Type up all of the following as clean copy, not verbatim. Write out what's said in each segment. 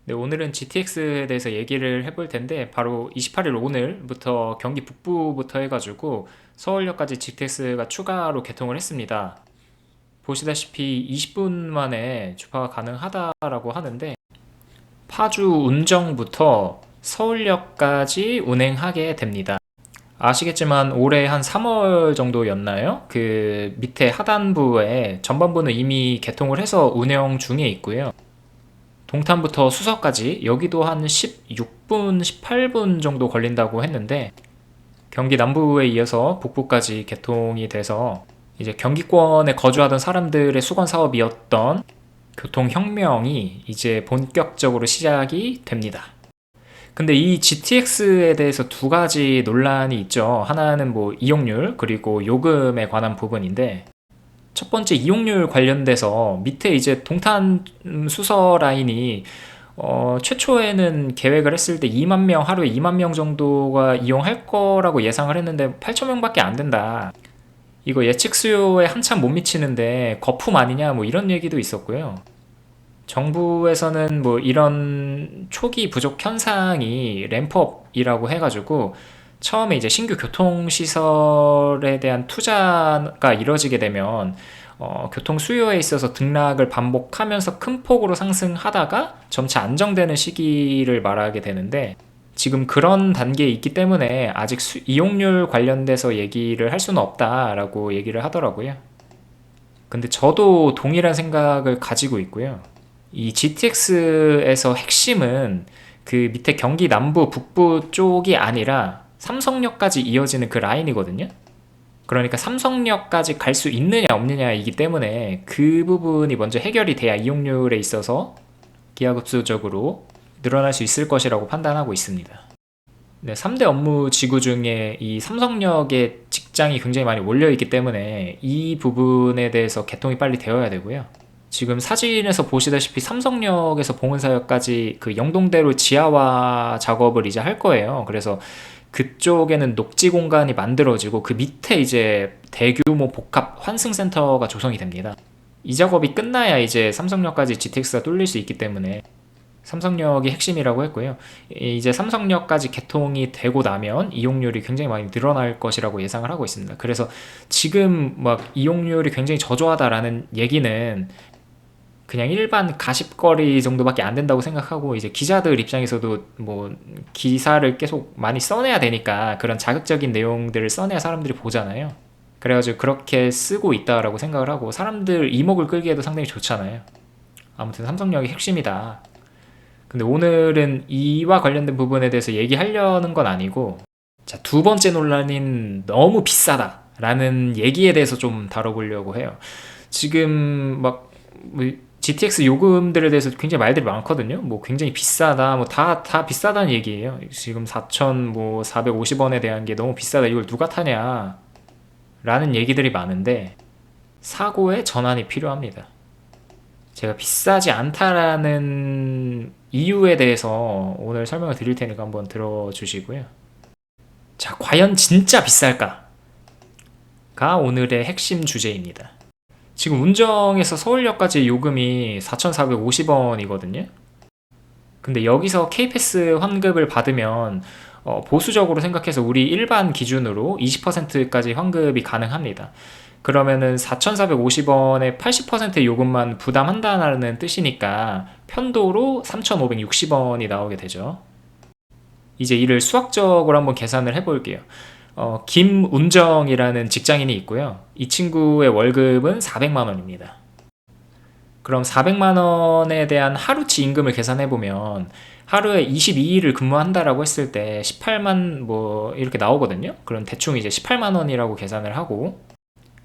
네, 오늘은 GTX에 대해서 얘기를 해볼 텐데 바로 28일 오늘부터 경기 북부부터 해가지고 서울역까지 GTX가 추가로 개통을 했습니다. 보시다시피 20분 만에 주파가 가능하다라고 하는데 파주 운정부터 서울역까지 운행하게 됩니다. 아시겠지만 올해 한 3월 정도였나요? 그 밑에 하단부에 전반부는 이미 개통을 해서 운영 중에 있고요. 동탄부터 수서까지 여기도 한 16분, 18분 정도 걸린다고 했는데 경기 남부에 이어서 북부까지 개통이 돼서 이제 경기권에 거주하던 사람들의 수건 사업이었던 교통혁명이 이제 본격적으로 시작이 됩니다. 근데 이 GTX에 대해서 두 가지 논란이 있죠. 하나는 뭐 이용률 그리고 요금에 관한 부분인데 첫 번째 이용률 관련돼서 밑에 이제 동탄 수서 라인이 최초에는 계획을 했을 때 2만 명, 하루에 2만 명 정도가 이용할 거라고 예상을 했는데 8천 명밖에 안 된다. 이거 예측 수요에 한참 못 미치는데 거품 아니냐 뭐 이런 얘기도 있었고요. 정부에서는 뭐 이런 초기 부족 현상이 램프업이라고 해가지고 처음에 이제 신규 교통시설에 대한 투자가 이뤄지게 되면 교통 수요에 있어서 등락을 반복하면서 큰 폭으로 상승하다가 점차 안정되는 시기를 말하게 되는데 지금 그런 단계에 있기 때문에 아직 이용률 관련돼서 얘기를 할 수는 없다라고 얘기를 하더라고요. 근데 저도 동일한 생각을 가지고 있고요. 이 GTX에서 핵심은 그 밑에 경기 남부 북부 쪽이 아니라 삼성역까지 이어지는 그 라인이거든요. 그러니까 삼성역까지 갈 수 있느냐 없느냐이기 때문에 그 부분이 먼저 해결이 돼야 이용률에 있어서 기하급수적으로 늘어날 수 있을 것이라고 판단하고 있습니다. 네, 3대 업무 지구 중에 이 삼성역에 직장이 굉장히 많이 몰려 있기 때문에 이 부분에 대해서 개통이 빨리 되어야 되고요. 지금 사진에서 보시다시피 삼성역에서 봉은사역까지 그 영동대로 지하화 작업을 이제 할 거예요. 그래서 그쪽에는 녹지 공간이 만들어지고 그 밑에 이제 대규모 복합 환승센터가 조성이 됩니다. 이 작업이 끝나야 이제 삼성역까지 GTX가 뚫릴 수 있기 때문에 삼성역이 핵심이라고 했고요. 이제 삼성역까지 개통이 되고 나면 이용률이 굉장히 많이 늘어날 것이라고 예상을 하고 있습니다. 그래서 지금 막 이용률이 굉장히 저조하다라는 얘기는 그냥 일반 가십거리 정도밖에 안 된다고 생각하고 이제 기자들 입장에서도 뭐 기사를 계속 많이 써내야 되니까 그런 자극적인 내용들을 써내야 사람들이 보잖아요. 그래가지고 그렇게 쓰고 있다라고 생각을 하고 사람들 이목을 끌기에도 상당히 좋잖아요. 아무튼 삼성역이 핵심이다. 근데 오늘은 이와 관련된 부분에 대해서 얘기하려는 건 아니고 자, 두 번째 논란인 너무 비싸다 라는 얘기에 대해서 좀 다뤄보려고 해요. 지금 뭐 GTX 요금들에 대해서 굉장히 말들이 많거든요. 뭐 굉장히 비싸다, 뭐 다 비싸다는 얘기예요. 지금 4,450원에 대한 게 너무 비싸다. 이걸 누가 타냐? 라는 얘기들이 많은데 사고의 전환이 필요합니다. 제가 비싸지 않다라는 이유에 대해서 오늘 설명을 드릴 테니까 한번 들어주시고요. 자, 과연 진짜 비쌀까가 오늘의 핵심 주제입니다. 지금 운정에서 서울역까지 요금이 4,450원이거든요. 근데 여기서 K패스 환급을 받으면 보수적으로 생각해서 우리 일반 기준으로 20%까지 환급이 가능합니다. 그러면은 4,450원에 80% 요금만 부담한다는 뜻이니까 편도로 3,560원이 나오게 되죠. 이제 이를 수학적으로 한번 계산을 해볼게요. 김운정이라는 직장인이 있고요. 이 친구의 월급은 400만 원입니다. 그럼 400만 원에 대한 하루치 임금을 계산해 보면 하루에 22일을 근무한다라고 했을 때 18만 뭐 이렇게 나오거든요. 그럼 대충 이제 18만 원이라고 계산을 하고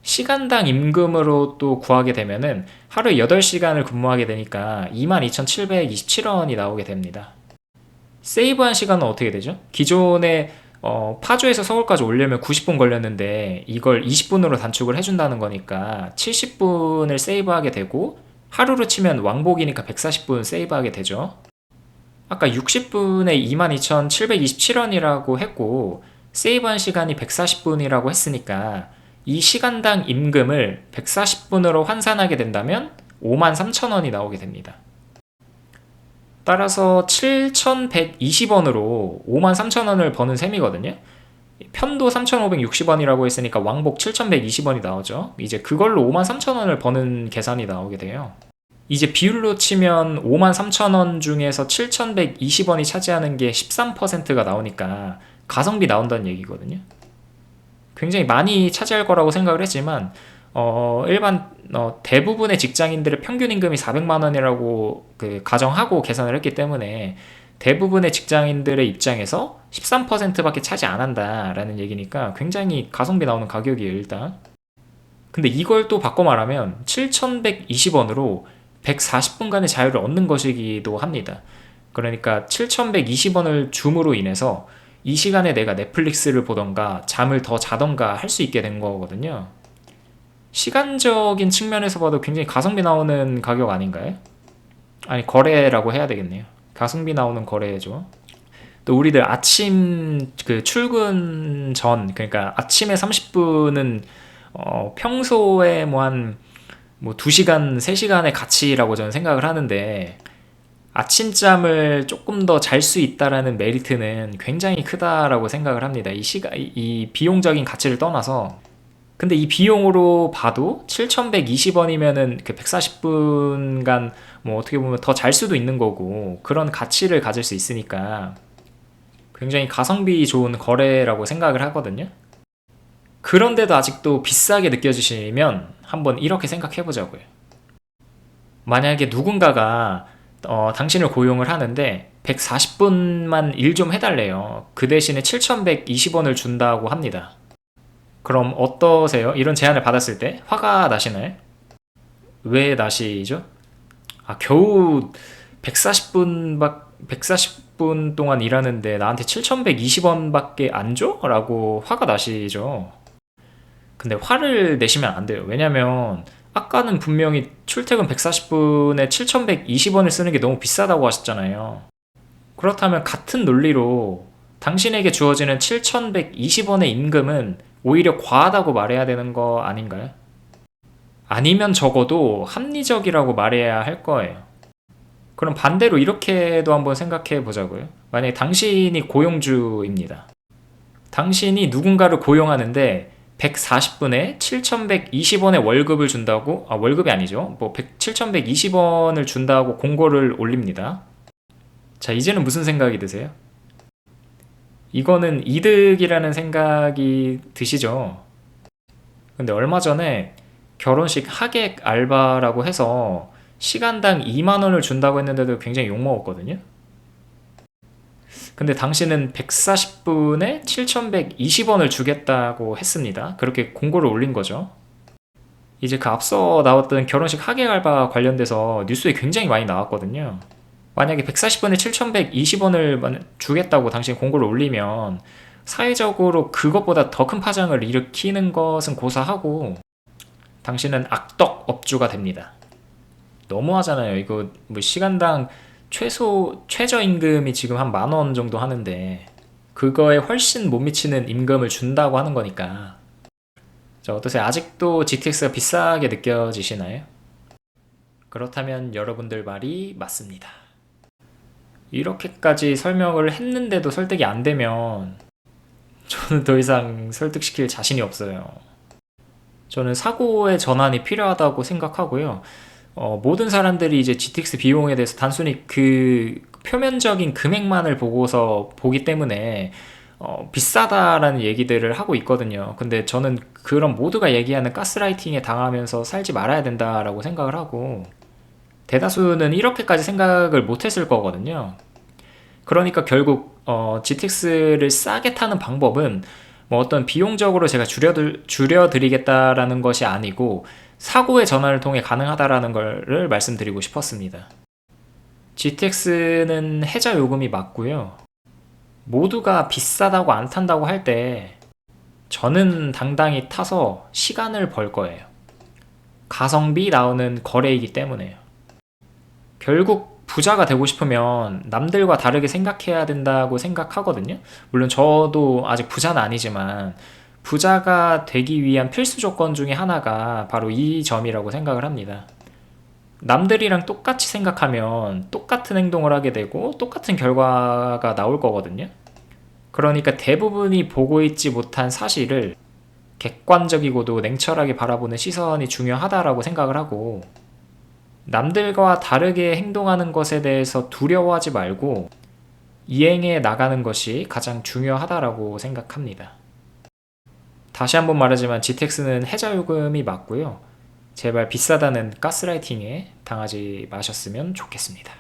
시간당 임금으로 또 구하게 되면은 하루에 8시간을 근무하게 되니까 22,727원이 나오게 됩니다. 세이브한 시간은 어떻게 되죠? 기존에 파주에서 서울까지 오려면 90분 걸렸는데 이걸 20분으로 단축을 해준다는 거니까 70분을 세이브하게 되고 하루로 치면 왕복이니까 140분 세이브하게 되죠. 아까 60분에 22,727원이라고 했고 세이브한 시간이 140분이라고 했으니까 이 시간당 임금을 140분으로 환산하게 된다면 53,000원이 나오게 됩니다. 따라서 7,120원으로 53,000원을 버는 셈이거든요. 편도 3,560원이라고 했으니까 왕복 7,120원이 나오죠. 이제 그걸로 53,000원을 버는 계산이 나오게 돼요. 이제 비율로 치면 53,000원 중에서 7,120원이 차지하는 게 13%가 나오니까 가성비 나온다는 얘기거든요. 굉장히 많이 차지할 거라고 생각을 했지만 일반 대부분의 직장인들의 평균 임금이 400만 원이라고 가정하고 계산을 했기 때문에 대부분의 직장인들의 입장에서 13%밖에 차지 안 한다라는 얘기니까 굉장히 가성비 나오는 가격이에요, 일단. 근데 이걸 또 바꿔 말하면 7,120원으로 140분간의 자유를 얻는 것이기도 합니다. 그러니까 7,120원을 줌으로 인해서 이 시간에 내가 넷플릭스를 보던가 잠을 더 자던가 할 수 있게 된 거거든요. 시간적인 측면에서 봐도 굉장히 가성비 나오는 가격 아닌가요? 아니, 거래라고 해야 되겠네요. 가성비 나오는 거래죠. 또 우리들 아침 출근 전, 그러니까 아침에 30분은 평소에 뭐 2시간, 3시간의 가치라고 저는 생각을 하는데, 아침잠을 조금 더 잘 수 있다라는 메리트는 굉장히 크다라고 생각을 합니다. 이 비용적인 가치를 떠나서. 근데 이 비용으로 봐도 7,120원이면은 그 140분간 뭐 어떻게 보면 더 잘 수도 있는 거고, 그런 가치를 가질 수 있으니까 굉장히 가성비 좋은 거래라고 생각을 하거든요. 그런데도 아직도 비싸게 느껴지시면 한번 이렇게 생각해 보자고요. 만약에 누군가가 당신을 고용을 하는데 140분만 일 좀 해달래요. 그 대신에 7,120원을 준다고 합니다. 그럼 어떠세요? 이런 제안을 받았을 때 화가 나시나요? 왜 나시죠? 겨우 140분 동안 일하는데 나한테 7,120원밖에 안 줘? 라고 화가 나시죠? 근데 화를 내시면 안 돼요. 왜냐면 아까는 분명히 출퇴근 140분에 7,120원을 쓰는 게 너무 비싸다고 하셨잖아요. 그렇다면 같은 논리로 당신에게 주어지는 7,120원의 임금은 오히려 과하다고 말해야 되는 거 아닌가요? 아니면 적어도 합리적이라고 말해야 할 거예요. 그럼 반대로 이렇게도 한번 생각해 보자고요. 만약에 당신이 고용주입니다. 당신이 누군가를 고용하는데 140분에 7,120원의 월급을 준다고, 월급이 아니죠. 7,120원을 준다고 공고를 올립니다. 자, 이제는 무슨 생각이 드세요? 이거는 이득이라는 생각이 드시죠? 근데 얼마 전에 결혼식 하객 알바라고 해서 시간당 2만 원을 준다고 했는데도 굉장히 욕먹었거든요. 근데 당신은 140분에 7,120원을 주겠다고 했습니다. 그렇게 공고를 올린 거죠. 이제 그 앞서 나왔던 결혼식 하객 알바 관련돼서 뉴스에 굉장히 많이 나왔거든요. 만약에 140분에 7,120원을 주겠다고 당신이 공고를 올리면 사회적으로 그것보다 더 큰 파장을 일으키는 것은 고사하고 당신은 악덕 업주가 됩니다. 너무하잖아요. 이거 뭐 시간당 최저임금이 지금 한 10,000원 정도 하는데 그거에 훨씬 못 미치는 임금을 준다고 하는 거니까. 자, 어떠세요? 아직도 GTX가 비싸게 느껴지시나요? 그렇다면 여러분들 말이 맞습니다. 이렇게까지 설명을 했는데도 설득이 안 되면 저는 더 이상 설득시킬 자신이 없어요. 저는 사고의 전환이 필요하다고 생각하고요. 모든 사람들이 이제 GTX 비용에 대해서 단순히 그 표면적인 금액만을 보기 때문에 비싸다라는 얘기들을 하고 있거든요. 근데 저는 그런 모두가 얘기하는 가스라이팅에 당하면서 살지 말아야 된다라고 생각을 하고, 대다수는 이렇게까지 생각을 못했을 거거든요. 그러니까 결국 GTX를 싸게 타는 방법은 뭐 어떤 비용적으로 제가 줄여드리겠다라는 것이 아니고 사고의 전환을 통해 가능하다라는 걸 말씀드리고 싶었습니다. GTX는 해저 요금이 맞고요. 모두가 비싸다고 안 탄다고 할 때 저는 당당히 타서 시간을 벌 거예요. 가성비 나오는 거래이기 때문에요. 결국 부자가 되고 싶으면 남들과 다르게 생각해야 된다고 생각하거든요. 물론 저도 아직 부자는 아니지만 부자가 되기 위한 필수 조건 중에 하나가 바로 이 점이라고 생각을 합니다. 남들이랑 똑같이 생각하면 똑같은 행동을 하게 되고 똑같은 결과가 나올 거거든요. 그러니까 대부분이 보고 있지 못한 사실을 객관적이고도 냉철하게 바라보는 시선이 중요하다라고 생각을 하고, 남들과 다르게 행동하는 것에 대해서 두려워하지 말고 이행해 나가는 것이 가장 중요하다라고 생각합니다. 다시 한번 말하지만 GTX는 해자요금이 맞고요. 제발 비싸다는 가스라이팅에 당하지 마셨으면 좋겠습니다.